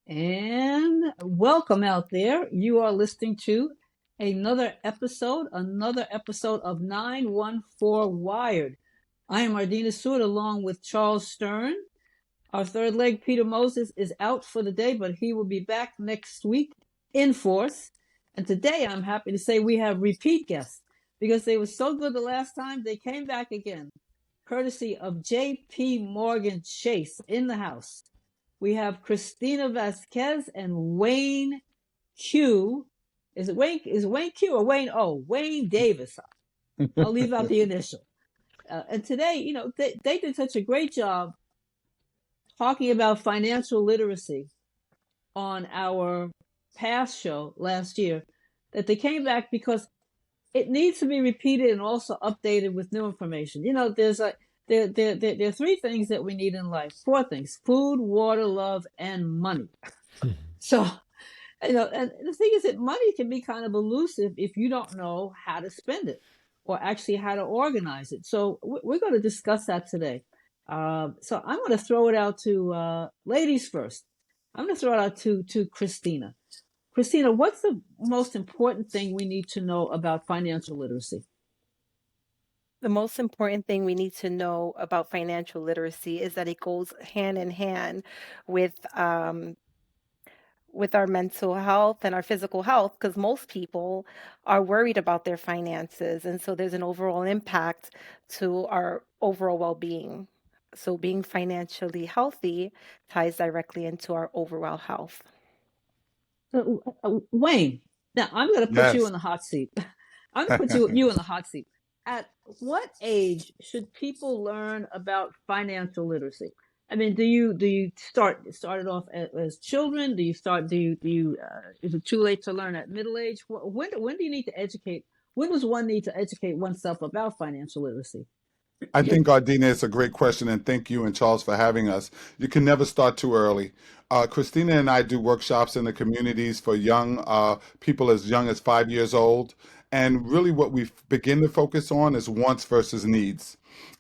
And welcome out there. You are listening to another episode of 914 Wired. I am Ardina Stewart along with Charles Stern. Our third leg, Peter Moses, is out for the day, but he will be back next week in force. And today I'm happy to say we have repeat guests because they were so good the last time, they came back again, courtesy of J.P. Morgan Chase in the house. We have Kristina Vazquez and Wayne Q. Is Wayne Q or Wayne O? Wayne Davis. I'll leave out the initial. And today, they did such a great job talking about financial literacy on our past show last year that they came back because it needs to be repeated and also updated with new information. There are three things that we need in life. Four things: food, water, love, and money. So, and the thing is that money can be kind of elusive if you don't know how to spend it or actually how to organize it. So we're going to discuss that today. So I'm going to throw it out to ladies first. I'm going to throw it out to Kristina. Kristina, what's the most important thing we need to know about financial literacy? The most important thing we need to know about financial literacy is that it goes hand in hand with our mental health and our physical health, because most people are worried about their finances, and so there's an overall impact to our overall well-being. So being financially healthy ties directly into our overall health. Wayne, now I'm going to put you Yes. in the hot seat. I'm going to put you in the hot seat. At what age should people learn about financial literacy? I mean, do you start it off as children? Is it too late to learn at middle age? When do you need to educate? When does one need to educate oneself about financial literacy? I think, Ardina, it's a great question, and thank you and Charles for having us. You can never start too early. Christina and I do workshops in the communities for young people as young as 5 years old. And really, what we begin to focus on is wants versus needs.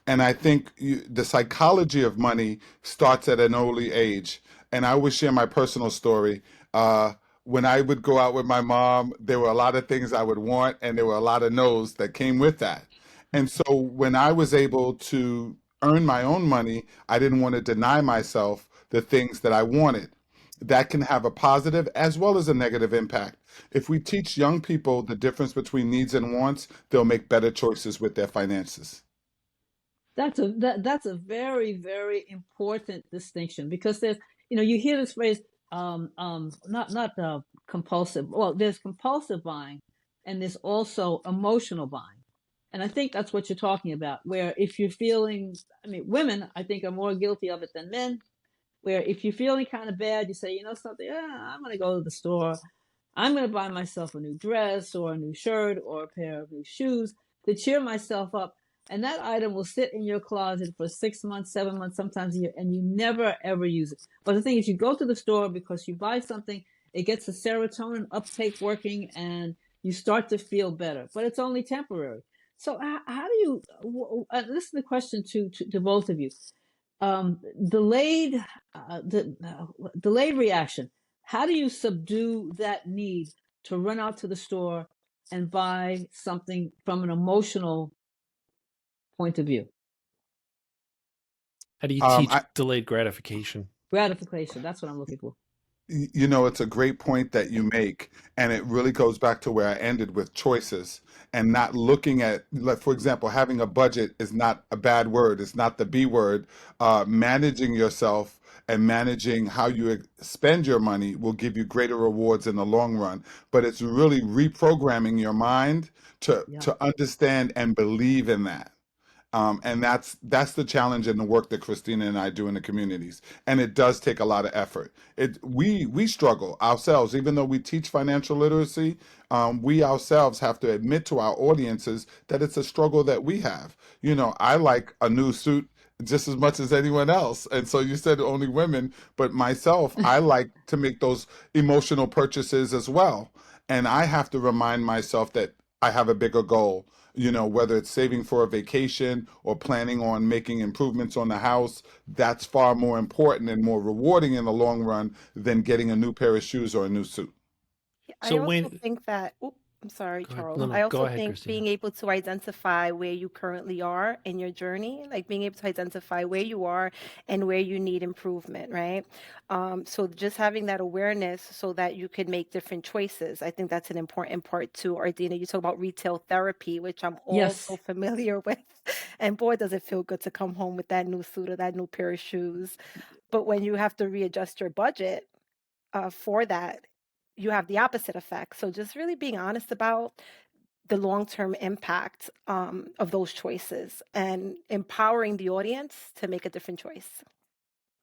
And I think the psychology of money starts at an early age. And I always share my personal story. When I would go out with my mom, there were a lot of things I would want, and there were a lot of no's that came with that. And so when I was able to earn my own money, I didn't want to deny myself the things that I wanted. That can have a positive as well as a negative impact. If we teach young people the difference between needs and wants, they'll make better choices with their finances. That's a very, very important distinction because you hear this phrase, not compulsive. Well, there's compulsive buying, and there's also emotional buying, and I think that's what you're talking about. Where if you're feeling, I mean, women I think are more guilty of it than men. Where if you're feeling kind of bad, you say, something, I'm gonna go to the store. I'm gonna buy myself a new dress or a new shirt or a pair of new shoes to cheer myself up. And that item will sit in your closet for 6 months, 7 months, sometimes a year, and you never ever use it. But the thing is, you go to the store because you buy something, it gets the serotonin uptake working, and you start to feel better. But it's only temporary. So how do you? This is the question to both of you. Delayed, delayed reaction. How do you subdue that need to run out to the store and buy something from an emotional point of view? How do you Um, teach I, delayed gratification? Gratification. That's what I'm looking for. It's a great point that you make, and it really goes back to where I ended with choices and not looking at, like, for example, having a budget is not a bad word. It's not the B word. Managing yourself and managing how you spend your money will give you greater rewards in the long run. But it's really reprogramming your mind to Yeah. to understand and believe in that. And that's the challenge in the work that Christina and I do in the communities. And it does take a lot of effort. We struggle ourselves, even though we teach financial literacy. We ourselves have to admit to our audiences that it's a struggle that we have. I like a new suit just as much as anyone else. And so you said only women, but myself, I like to make those emotional purchases as well. And I have to remind myself that I have a bigger goal. Whether it's saving for a vacation or planning on making improvements on the house, that's far more important and more rewarding in the long run than getting a new pair of shoes or a new suit. I So also Wayne, think that, I'm sorry, go ahead. Charles. No, no, I go also ahead, think Christina. being able to identify where you currently are in your journey, like being able to identify where you are and where you need improvement, right? So just having that awareness so that you can make different choices. I think that's an important part too. Ardina, you talk about retail therapy, which I'm also Yes. familiar with. And boy, does it feel good to come home with that new suit or that new pair of shoes. But when you have to readjust your budget, for that, you have the opposite effect. So just really being honest about the long-term impact of those choices and empowering the audience to make a different choice.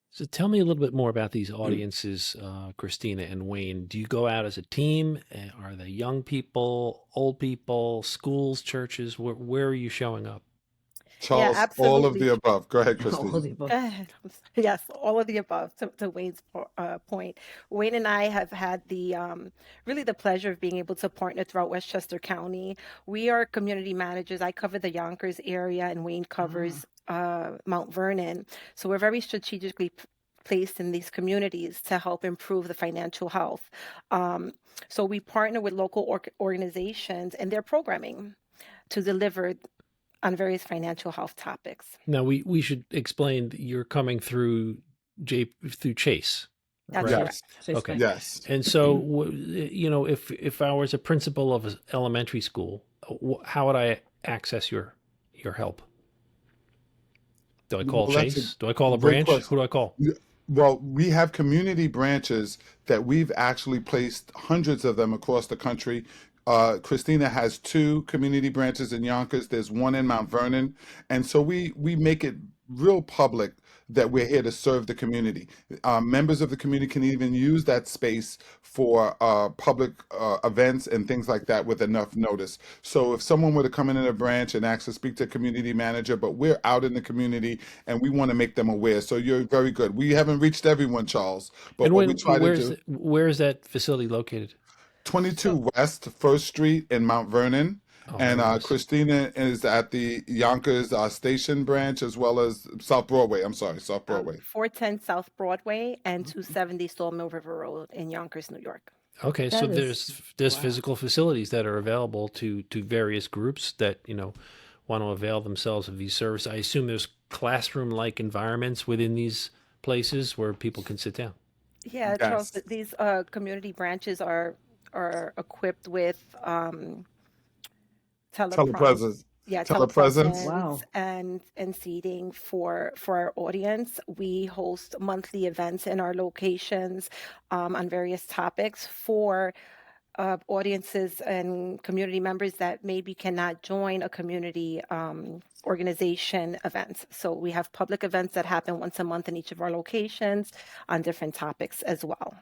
So tell me a little bit more about these audiences, Christina and Wayne. Do you go out as a team? Are they young people, old people, schools, churches? Where are you showing up? Yeah, Charles, all of absolutely. the above. Go ahead, All Christine. the above. Go ahead. Yes, all of the above. To Wayne's point, Wayne and I have had the really the pleasure of being able to partner throughout Westchester County. We are community managers. I cover the Yonkers area, and Wayne Ah, covers Mount Vernon. So we're very strategically placed in these communities to help improve the financial health. Um, so we partner with local organizations and their programming to deliver on various financial health topics. Now we should explain that you're coming through through Chase, That's correct? correct. Yes, Chase Okay. Bank. yes. And so, if I was a principal of an elementary school, how would I access your help? Do I call Well, that's a Chase? Do I call a great branch? Who question. do I call? Well, we have community branches that we've actually placed hundreds of them across the country. Christina has two community branches in Yonkers. There's one in Mount Vernon, and so we make it real public that we're here to serve the community. Members of the community can even use that space for public events and things like that with enough notice. So if someone were to come in a branch and ask to speak to a community manager, but we're out in the community and we want to make them aware. So you're very good. We haven't reached everyone, Charles, but And what we when try to do, where is that facility located? 22 So West First Street in Mount Vernon. Oh, And very nice. Christina is at the Yonkers Station branch as well as South Broadway. I'm sorry, South Broadway. 410 South Broadway and 270 Sawmill River Road in Yonkers, New York. Okay, so That is, there's wow. physical facilities that are available to various groups that want to avail themselves of these services. I assume there's classroom-like environments within these places where people can sit down. Yeah, Charles, Yes. these community branches are equipped with teleprom Telepresence. yeah, Telepresence. telepresence Wow. and seating for our audience. We host monthly events in our locations on various topics for audiences and community members that maybe cannot join a community organization event. So we have public events that happen once a month in each of our locations on different topics as well.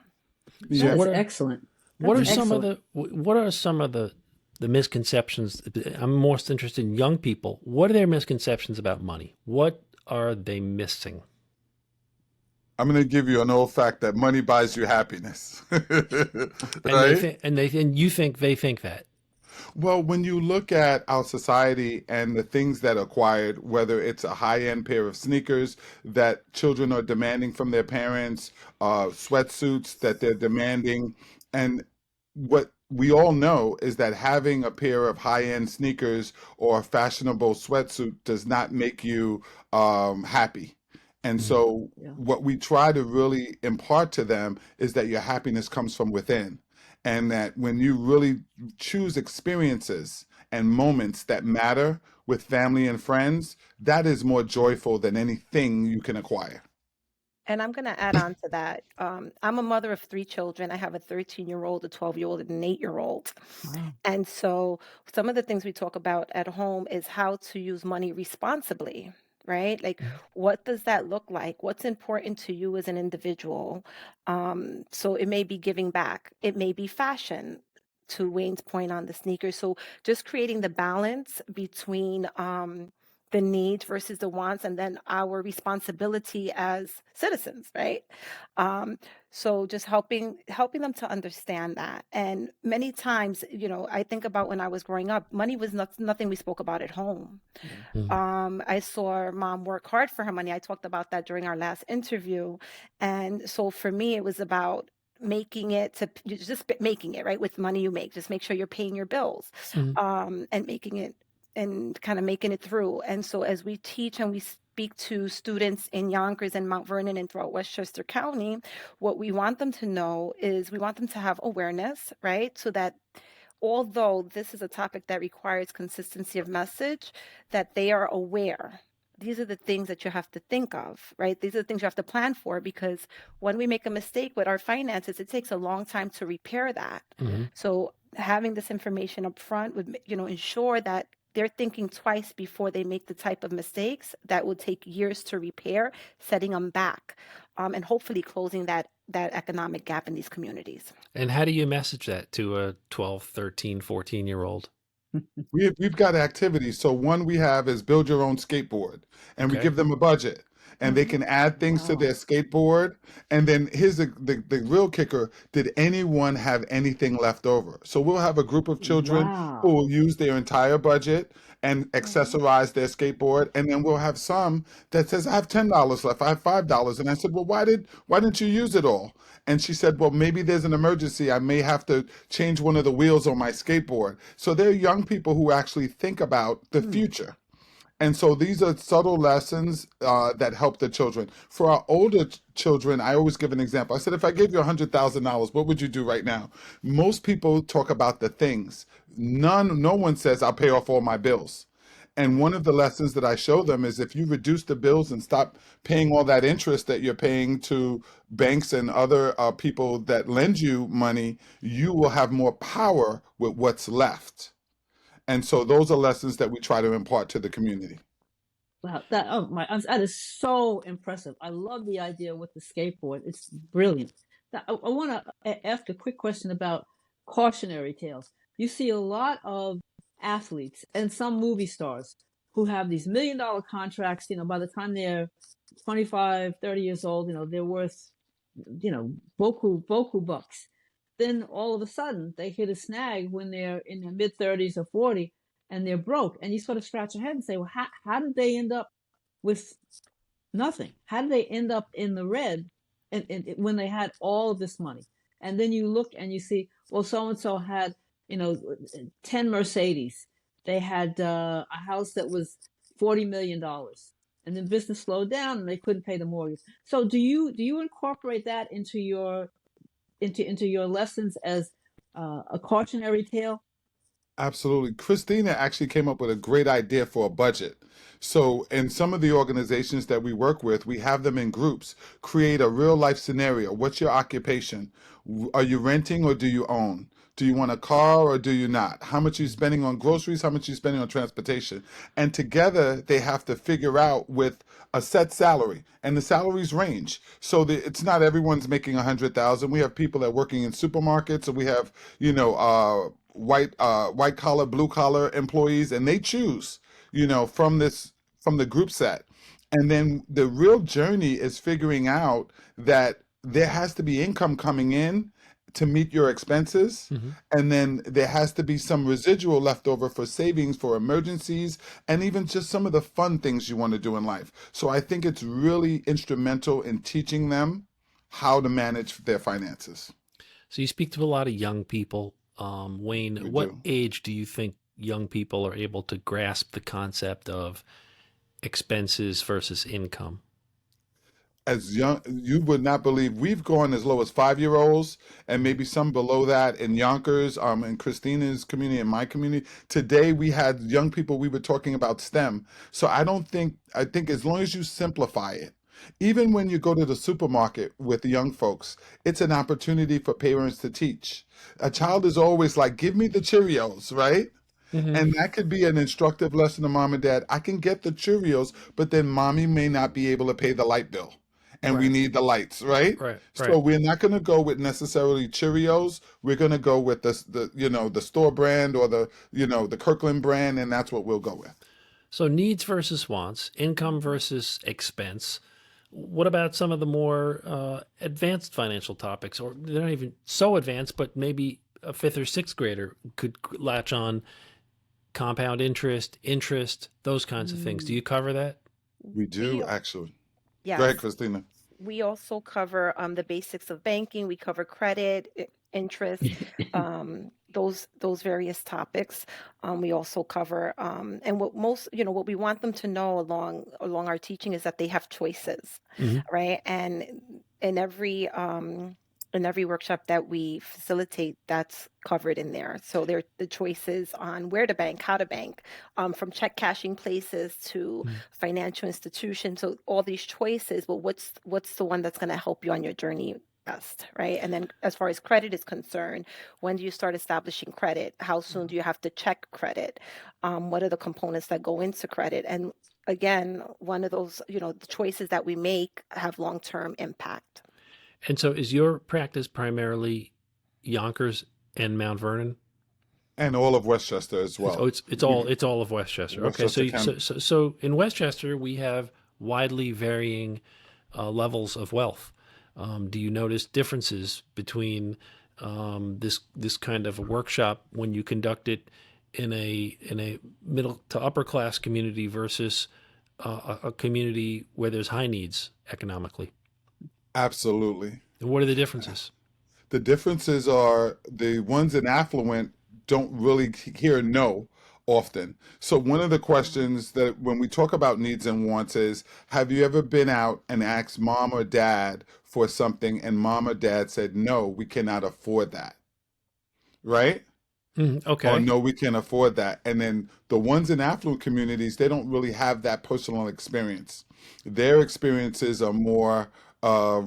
So Yeah. That's excellent. what That's are some of excellent. the misconceptions? I'm most interested in young people. What are their misconceptions about money? What are they missing? I'm going to give you an old fact that money buys you happiness. And they Right? think and you think they think that. Well, when you look at our society and the things that are acquired, whether it's a high-end pair of sneakers that children are demanding from their parents, sweatsuits that they're demanding, and what we all know is that having a pair of high-end sneakers or a fashionable sweatsuit does not make you happy. And Mhm. so, Yeah. what we try to really impart to them is that your happiness comes from within, and that when you really choose experiences and moments that matter with family and friends, that is more joyful than anything you can acquire. And I'm going to add on to that. I'm a mother of three children. I have a 13-year-old, a 12-year-old, and an 8-year-old. Wow. And so some of the things we talk about at home is how to use money responsibly, right? Like, what does that look like? What's important to you as an individual? So it may be giving back, it may be fashion. To Wayne's point on the sneakers. So just creating the balance between the needs versus the wants, and then our responsibility as citizens, right? Um, so just helping them to understand that. And many times, I think about when I was growing up, money was nothing we spoke about at home. Mhm. I saw mom work hard for her money. I talked about that during our last interview. And so for me, it was about making it to just making it right with money you make. Just make sure you're paying your bills, Mhm. and making it and kind of making it through. And so as we teach and we speak to students in Yonkers and Mount Vernon and throughout Westchester County, what we want them to know is we want them to have awareness, right? So that although this is a topic that requires consistency of message, that they are aware. These are the things that you have to think of, right? These are the things you have to plan for, because when we make a mistake with our finances, it takes a long time to repair that. Mhm. So having this information up front would, ensure that they're thinking twice before they make the type of mistakes that will take years to repair, setting them back, and hopefully closing that economic gap in these communities. And how do you message that to a 12, 13, 14-year-old? We've got activities. So one we have is build your own skateboard, and we Okay. give them a budget, and they Mhm. can add things to Wow. their skateboard. And then here's the real kicker: did anyone have anything left over? So we'll have a group of children who Wow. will use their entire budget and Mhm. accessorize their skateboard, and then we'll have some that says, "I have $10 left. I have $5." And I said, "Well, why didn't you use it all?" And she said, "Well, maybe there's an emergency. I may have to change one of the wheels on my skateboard." So there are young people who actually think about the Hmm. future. And so these are subtle lessons that help the children. For our older children, I always give an example. I said, if I gave you $100,000, what would you do right now? Most people talk about the things. No one says, I'll pay off all my bills. And one of the lessons that I show them is if you reduce the bills and stop paying all that interest that you're paying to banks and other people that lend you money, you will have more power with what's left. And so those are lessons that we try to impart to the community. Wow, that is so impressive. I love the idea with the skateboard. It's brilliant. Now, I want to ask a quick question about cautionary tales. You see a lot of athletes and some movie stars who have these $1 million contracts. By the time they're 25, 30 years old, they're worth, boku bucks. Then all of a sudden they hit a snag when they're in their mid 30s or 40, and they're broke. And you sort of scratch your head and say, well, how did they end up with nothing? How did they end up in the red when they had all of this money? And then you look and you see, well, so and so had, 10 Mercedes. They had a house that was $40 million. And then business slowed down and they couldn't pay the mortgage. So do you incorporate that into your lessons as a cautionary tale? Absolutely. Christina actually came up with a great idea for a budget. So, in some of the organizations that we work with, we have them in groups create a real life scenario. What's your occupation? Are you renting or do you own? Do you want a car or do you not? How much are you spending on groceries? How much are you spending on transportation? And together they have to figure out with a set salary, and the salaries range. So it's not everyone's making 100,000. We have people that are working in supermarkets, and we have white collar, blue collar employees, and they choose, from the group set. And then the real journey is figuring out that there has to be income coming in to meet your expenses. Mhm. And then there has to be some residual left over for savings for emergencies and even just some of the fun things you want to do in life. So I think it's really instrumental in teaching them how to manage their finances. So you speak to a lot of young people. Wayne, We what do. age do you think young people are able to grasp the concept of expenses versus income? As young, you would not believe we've gone as low as 5 year olds and Mhm. maybe some below that in Yonkers, in Christina's community and my community. Today we had young people, we were talking about STEM. So I think as long as you simplify it, even when you go to the supermarket with the young folks, it's an opportunity for parents to teach. A child is always like, give me the Cheerios, right? Mhm. And that could be an instructive lesson to mom and dad. I can get the Cheerios, but then mommy may not be able to pay the light bill. And we Right, need the lights, right? right, So right. we're not going to go with necessarily Cheerios. We're going to go with the store brand or the Kirkland brand, and that's what we'll go with. So needs versus wants, income versus expense. What about some of the more advanced financial topics, or they're not even so advanced, but maybe a fifth or sixth grader could latch on compound interest, those kinds of things. Do Mm. you cover that? We We, do actually. Go ahead, yes, Christina. we also cover the basics of banking. We cover credit, interest, those various topics. We also cover and what most what we want them to know along our teaching is that they have choices, Hmm. right? And in every in every workshop that we facilitate, that's covered in there. So there are the choices on where to bank, how to bank, from check cashing places to financial institutions. So all these choices, but what's the one that's going to help you on your journey best, right? And then as far as credit is concerned, when do you start establishing credit? How soon do you have to check credit? What are the components that go into credit? And again, one of those, the choices that we make have long-term impact. And so is your practice primarily Yonkers and Mount Vernon? And all of Westchester as Oh, well. it's all of Westchester. Okay, Westchester County. so in Westchester we have widely varying levels of wealth. Do you notice differences between this kind of a workshop when you conduct it in a middle to upper class community versus a community where there's high needs economically? Absolutely. And what are the differences? The differences are the ones in affluent don't really hear no often. So one of the questions that when we talk about needs and wants is, have you ever been out and asked mom or dad for something and mom or dad said, no, we cannot afford that, right? Or Okay. no, we can't afford that. And then the ones in affluent communities, they don't really have that personal experience. Their experiences are more uh,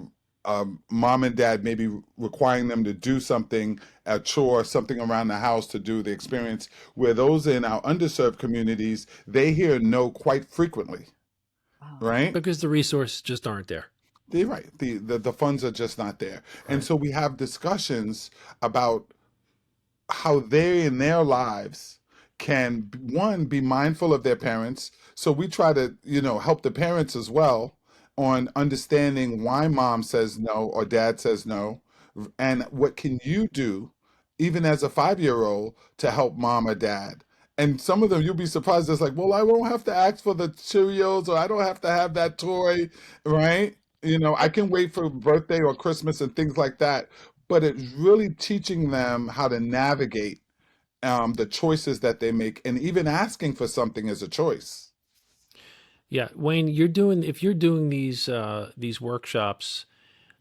mom and dad maybe requiring them to do something, a chore, something around the house to do the experience. Where those in our underserved communities, they hear no quite frequently, Wow. right? Because the resources just aren't there. They're right. The funds are just not there. And Right. so we have discussions about how they in their lives can one be mindful of their parents. So we try to help the parents as well on understanding why mom says no or dad says no, and what can you do even as a 5-year old to help mom or dad. And some of them you'll be surprised, it's like, well, I won't have to ask for the Cheerios, or I don't have to have that toy, right? I can wait for birthday or Christmas and things like that. But it's really teaching them how to navigate the choices that they make, and even asking for something is a choice. Yeah, Wayne, if you're doing these workshops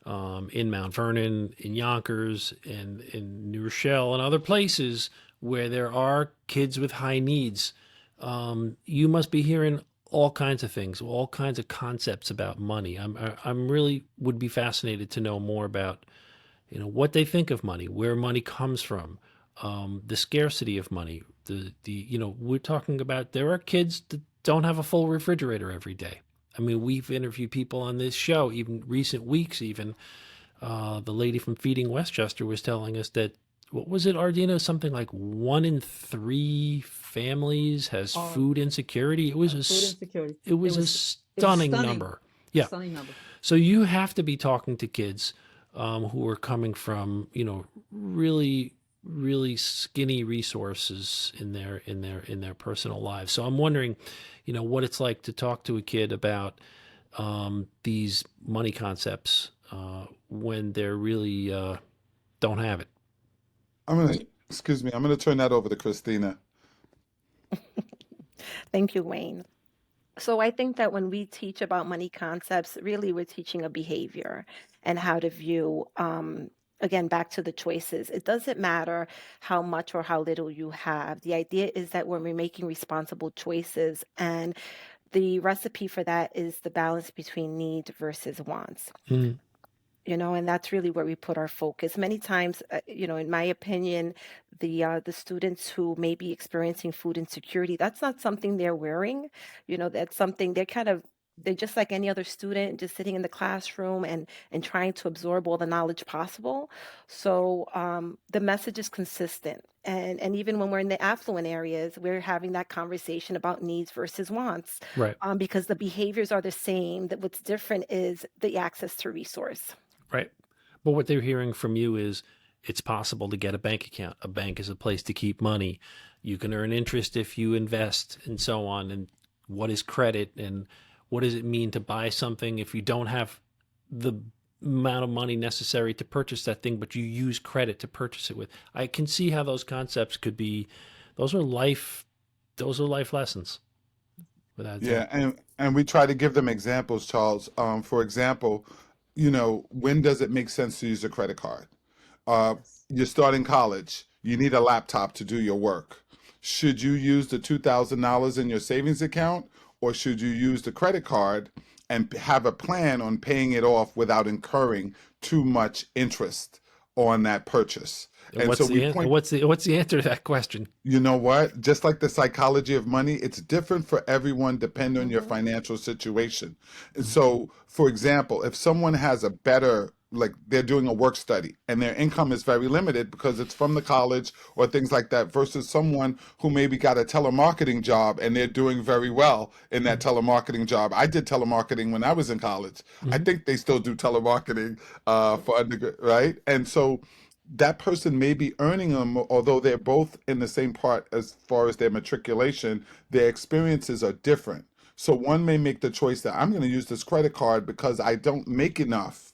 in Mount Vernon, in Yonkers, and in New Rochelle, and other places where there are kids with high needs, you must be hearing all kinds of things, all kinds of concepts about money. I'm really would be fascinated to know more about what they think of money, where money comes from, the scarcity of money. We're talking about there are kids that don't have a full refrigerator every day. I mean, we've interviewed people on this show, even recent weeks, even the lady from Feeding Westchester was telling us that, what was it, Ardina? Something like 1 in 3 families has Oh, food insecurity. food insecurity. It It was a was stunning stunning, number. Yeah. stunning number. So you have to be talking to kids who are coming from, really, really skinny resources in their personal lives. So I'm wondering, what it's like to talk to a kid about these money concepts when they're really don't have it. Excuse me, I'm gonna turn that over to Christina. Thank you, Wayne. So I think that when we teach about money concepts, really we're teaching a behavior and how to view, again, back to the choices. It doesn't matter how much or how little you have. The idea is that when we're making responsible choices, and the recipe for that is the balance between need versus wants. Mm. And that's really where we put our focus. Many times, in my opinion, the students who may be experiencing food insecurity, that's not something they're wearing. That's something they're just like any other student, just sitting in the classroom and trying to absorb all the knowledge possible. So the message is consistent. And even when we're in the affluent areas, we're having that conversation about needs versus wants, Right. because the behaviors are the same. That what's different is the access to resource. Right. But what they're hearing from you is it's possible to get a bank account. A bank is a place to keep money. You can earn interest if you invest and so on. And what is credit and what does it mean to buy something if you don't have the amount of money necessary to purchase that thing, but you use credit to purchase it with? I can see how those concepts could be, those are life lessons without a doubt. Yeah, and we try to give them examples, Charles. For example, when does it make sense to use a credit card? Uh, Yes. you're starting college. You need a laptop to do your work. Should you use the $2,000 in your savings account, or should you use the credit card and have a plan on paying it off without incurring too much interest on that purchase? And And so what's we the point. what's the answer to that question? You know what? Just like the psychology of money, it's different for everyone depending on your Mm-hmm. financial situation. And Mhm. so, for example, if someone has a better, like they're doing a work study and their income is very limited because it's from the college or things like that, versus someone who maybe got a telemarketing job and they're doing very well in that Mhm. telemarketing job. I did telemarketing when I was in college. I Mhm. think they still do telemarketing for undergrad, right? And so that person may be earning them, although they're both in the same part as far as their matriculation, their experiences are different. So one may make the choice that I'm going to use this credit card because I don't make enough,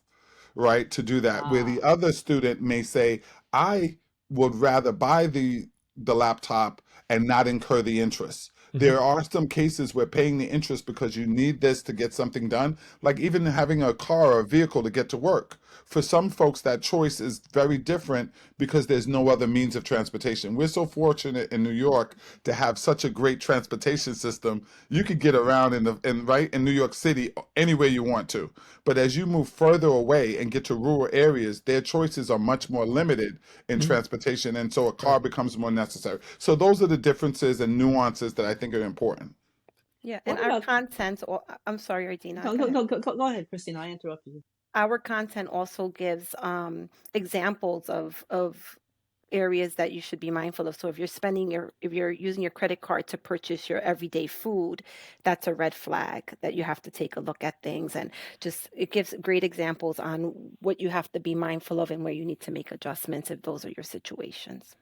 right, to do that. Where Ah. the other student may say, I would rather buy the laptop and not incur the interest. Mhm. There are some cases where paying the interest because you need this to get something done, like even having a car or a vehicle to get to work. For some folks, that choice is very different because there's no other means of transportation. We're so fortunate in New York to have such a great transportation system. You could get around right in New York City any way you want to. But as you move further away and get to rural areas, their choices are much more limited in Mhm. transportation, and so a Right. car becomes more necessary. So those are the differences and nuances that I think are important. Yeah, and What our about? content, or I'm sorry, Regina, No, go no, ahead. no, go ahead, Christina. I interrupted you. Our content also gives examples of areas that you should be mindful of. So if you're using your credit card to purchase your everyday food, that's a red flag that you have to take a look at things, and just it gives great examples on what you have to be mindful of and where you need to make adjustments if those are your situations.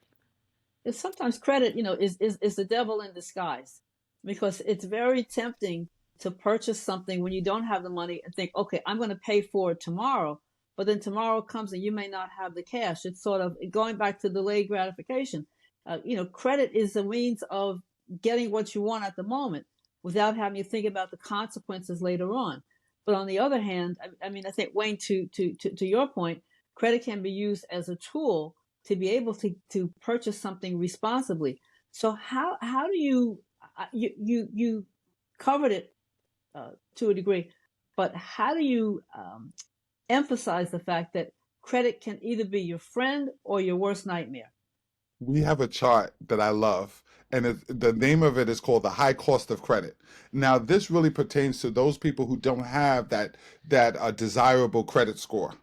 Sometimes credit, is the devil in disguise, because it's very tempting to purchase something when you don't have the money and think, okay, I'm going to pay for it tomorrow. But then tomorrow comes and you may not have the cash. It's sort of going back to delayed gratification. Credit is a means of getting what you want at the moment without having to think about the consequences later on. But on the other hand, I mean, I think, Wayne, to your point, credit can be used as a tool to be able to purchase something responsibly. So how do you covered it to a degree, but how do you emphasize the fact that credit can either be your friend or your worst nightmare? We have a chart that I love, and the name of it is called the high cost of credit. Now, this really pertains to those people who don't have that desirable credit score,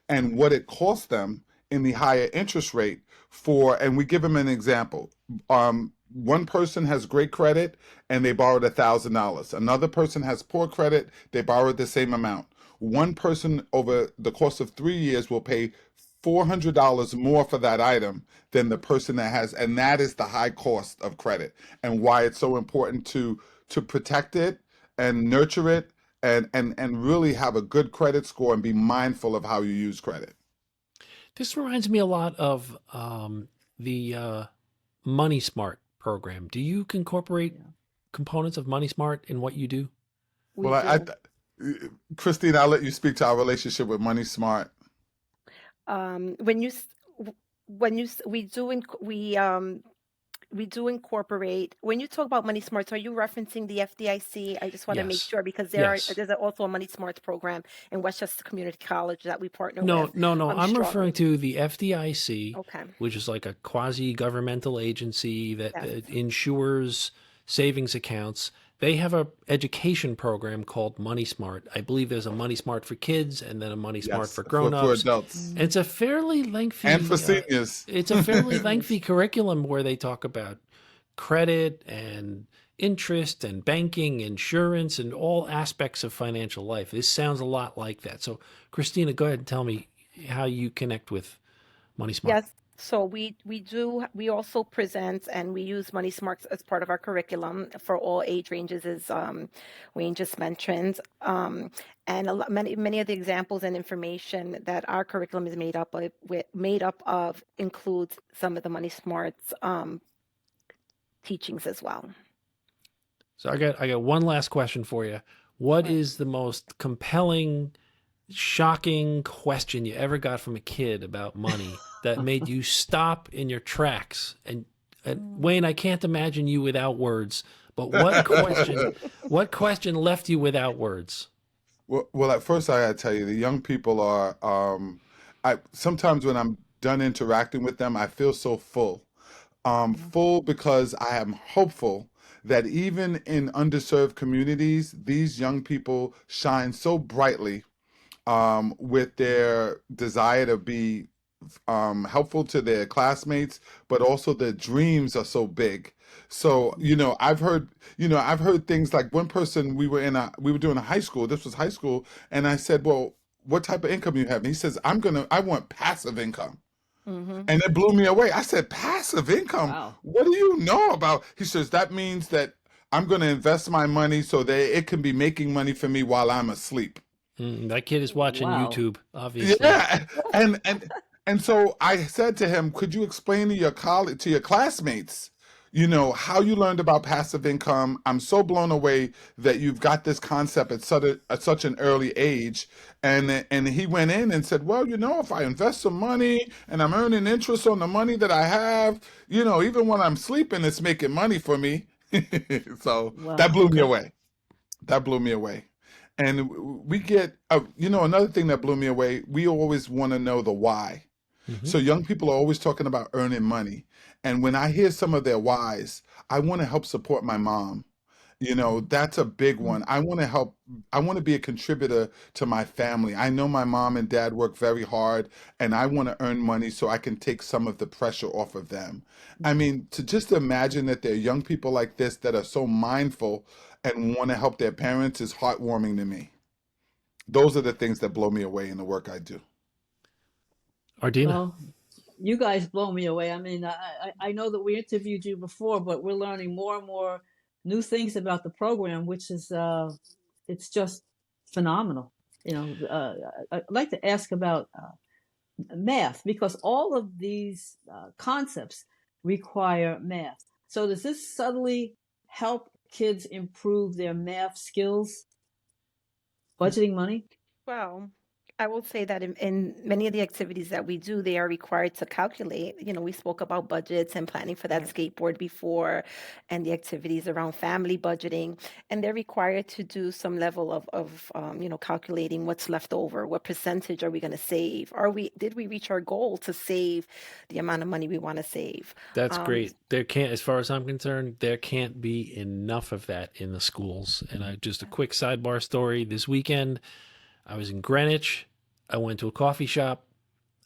and what it costs them in the higher interest rate for. And we give them an example. One person has great credit and they borrowed $1,000. Another person has poor credit, they borrowed the same amount. One person over the course of 3 years will pay $400 more for that item than the person that has, and that is the high cost of credit, and why it's so important to protect it and nurture it, and really have a good credit score and be mindful of how you use credit. This reminds me a lot of the Money Smart program. Do you incorporate Yeah, components of Money Smart in what you do? we Well, do. Christine, I'll let you speak to our relationship with Money Smart. When you s- w- when you s- we do incorporate when you talk about money smarts, are you referencing the FDIC? I just want to make Yes. sure because Yes. there's also a money smarts program in Westchester Community College that we partner No, with no, no. I'm referring strongly. to the FDIC, Okay. which is like a quasi-governmental agency that Yes. insures savings accounts. they have a education program called Money Smart. I believe there's a Money Smart for kids and then a Money Smart Yes, for for grown-ups. adults And it's a fairly and for lengthy seniors. it's a fairly lengthy curriculum where they talk about credit and interest and banking, insurance, and all aspects of financial life. This sounds a lot like that. So, Kristina, go ahead and tell me how you connect with Money Smart. Yes. So we also present and we use Money Smarts as part of our curriculum for all age ranges, as Wayne just mentioned. And many of the examples and information that our curriculum is made up of includes some of the Money Smarts teachings as well. So I got one last question for you. What Right. is the most compelling, shocking question you ever got from a kid about money that made you stop in your tracks? And Wayne, I can't imagine you without words, but what question left you without words? Well, at first I gotta tell you, the young people are. I sometimes when I'm done interacting with them, I feel so full. Full because I am hopeful that even in underserved communities, these young people shine so brightly with their desire to be helpful to their classmates, but also their dreams are so big. So, I've heard things like one person we were doing a high school, this was high school, and I said, well, what type of income you have? And he says, I want passive income. Mm-hmm. And it blew me away. I said, passive income? Wow. What do you know about? He says, that means that I'm going to invest my money so that it can be making money for me while I'm asleep. That kid is watching Wow. YouTube, obviously. Yeah, and so I said to him, "Could you explain to your colleague, to your classmates, how you learned about passive income? I'm so blown away that you've got this concept at such an early age." And he went in and said, "Well, if I invest some money and I'm earning interest on the money that I have, even when I'm sleeping, it's making money for me." So that Wow. blew me Okay. away. That blew me away. And we get, another thing that blew me away, we always want to know the why. Hmm. So young people are always talking about earning money. And when I hear some of their whys, I want to help support my mom. That's a big one. I want to help. I want to be a contributor to my family. I know my mom and dad work very hard, and I want to earn money so I can take some of the pressure off of them. I mean, to just imagine that there are young people like this that are so mindful and want to help their parents is heartwarming to me. Those are the things that blow me away in the work I do. Ardina. Well, you guys blow me away. I mean, I know that we interviewed you before, but we're learning more and more new things about the program, which is it's just phenomenal. I'd like to ask about math because all of these concepts require math. So does this subtly help kids improve their math skills, budgeting money? Well, I will say that in many of the activities that we do, they are required to calculate. We spoke about budgets and planning for that Right. skateboard before, and the activities around family budgeting, and they're required to do some level of calculating what's left over, what percentage are we going to save? Did we reach our goal to save the amount of money we want to save? That's Um, great. There can't, as far as I'm concerned, there can't be enough of that in the schools. And just a quick sidebar story. This weekend, I was in Greenwich. I went to a coffee shop.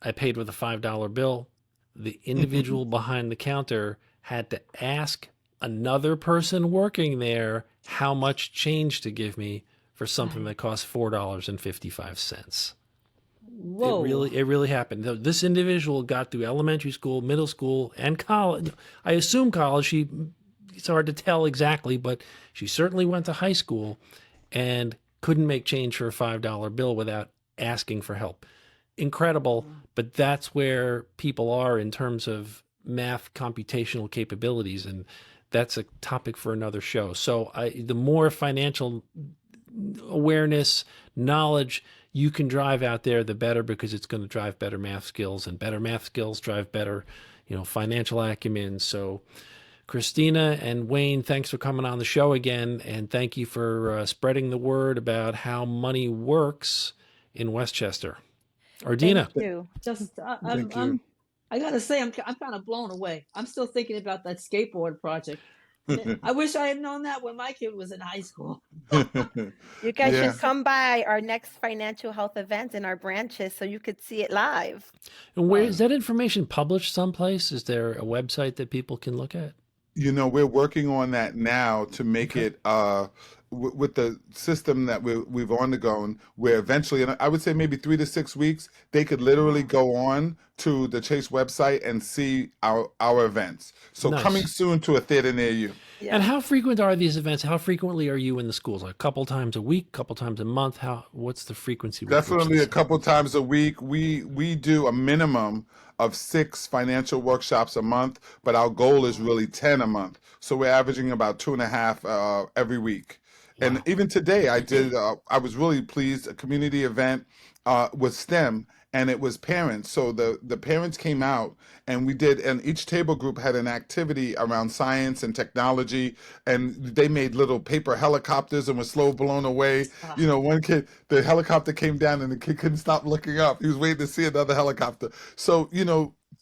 I paid with a $5 bill. The individual behind the counter had to ask another person working there how much change to give me for something that cost $4.55. Whoa. It really happened. This individual got through elementary school, middle school, and college. I assume college. It's hard to tell exactly, but she certainly went to high school and couldn't make change for a $5 bill without asking for help. Incredible, but that's where people are in terms of math computational capabilities, and that's a topic for another show. So the more financial awareness, knowledge you can drive out there, the better, because it's going to drive better math skills, and better math skills drive better, financial acumen. So Kristina and Wayne, thanks for coming on the show again, and thank you for spreading the word about how money works in Westchester. thank Ardina. you. Just Thank you. I gotta say I'm kind of blown away. I'm still thinking about that skateboard project. I wish I had known that when my kid was in high school. You guys Yeah. should come by our next financial health event in our branches so you could see it live. And where Well, is that information published someplace? Is there a website that people can look at? You know, we're working on that now to make Okay. it with the system that we've undergone, where eventually, and I would say maybe 3 to 6 weeks, they could literally wow. go on to the Chase website and see our events. So coming Nice. soon to a theater near you. And Yeah. how frequent are these events? How frequently are you in the schools? Like a couple times a week, couple times a month? What's the frequency with which Definitely a this? couple times a week. We do a minimum of 6 financial workshops a month, but our goal is really 10 a month. So we're averaging about 2.5 every week. And Wow. even today, I was really pleased. A community event with STEM, and it was parents. So the parents came out, and we did, and each table group had an activity around science and technology, and they made little paper helicopters and were slow blown away. Ah, You know, one kid, the helicopter came down, and the kid couldn't stop looking up. He was waiting to see another helicopter. So,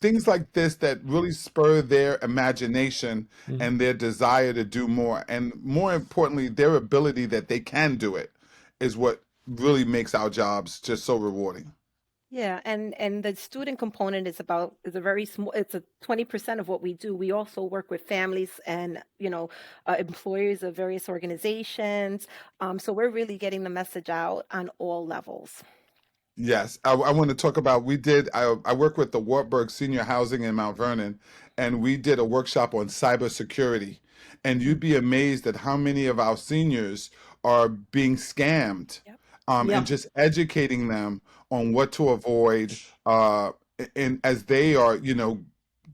things like this that really spur their imagination Mhm. and their desire to do more, and more importantly, their ability that they can do it, is what really makes our jobs just so rewarding. Yeah, and the student component is a very small, it's a 20% of what we do. We also work with families and, employers of various organizations. So we're really getting the message out on all levels. Yes, I want to talk about. I work with the Wartburg Senior Housing in Mount Vernon, and we did a workshop on cybersecurity. And you'd be amazed at how many of our seniors are being scammed, Yep. and yeah. just educating them on what to avoid. And as they are,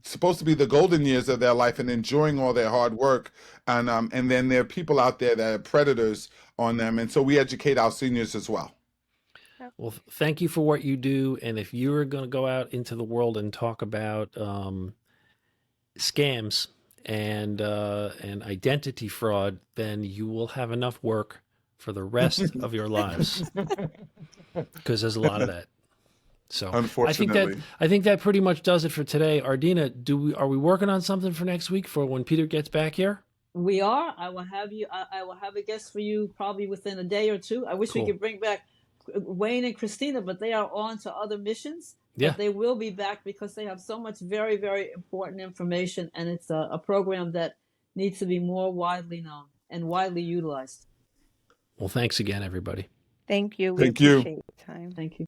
supposed to be the golden years of their life and enjoying all their hard work, and then there are people out there that are predators on them, and so we educate our seniors as well. Yep. Well, thank you for what you do. And if you were going to go out into the world and talk about scams and identity fraud, then you will have enough work for the rest of your lives because there's a lot of that. So Unfortunately. I think that pretty much does it for today. Ardina, are we working on something for next week for when Peter gets back here? We are. I will have you. I will have a guest for you probably within a day or two. I wish we Cool. could bring back Wayne and Kristina, but they are on to other missions. Yeah. But they will be back because they have so much very, very important information, and it's a program that needs to be more widely known and widely utilized. Well, thanks again, everybody. Thank you. We Thank you. appreciate your time. Thank you.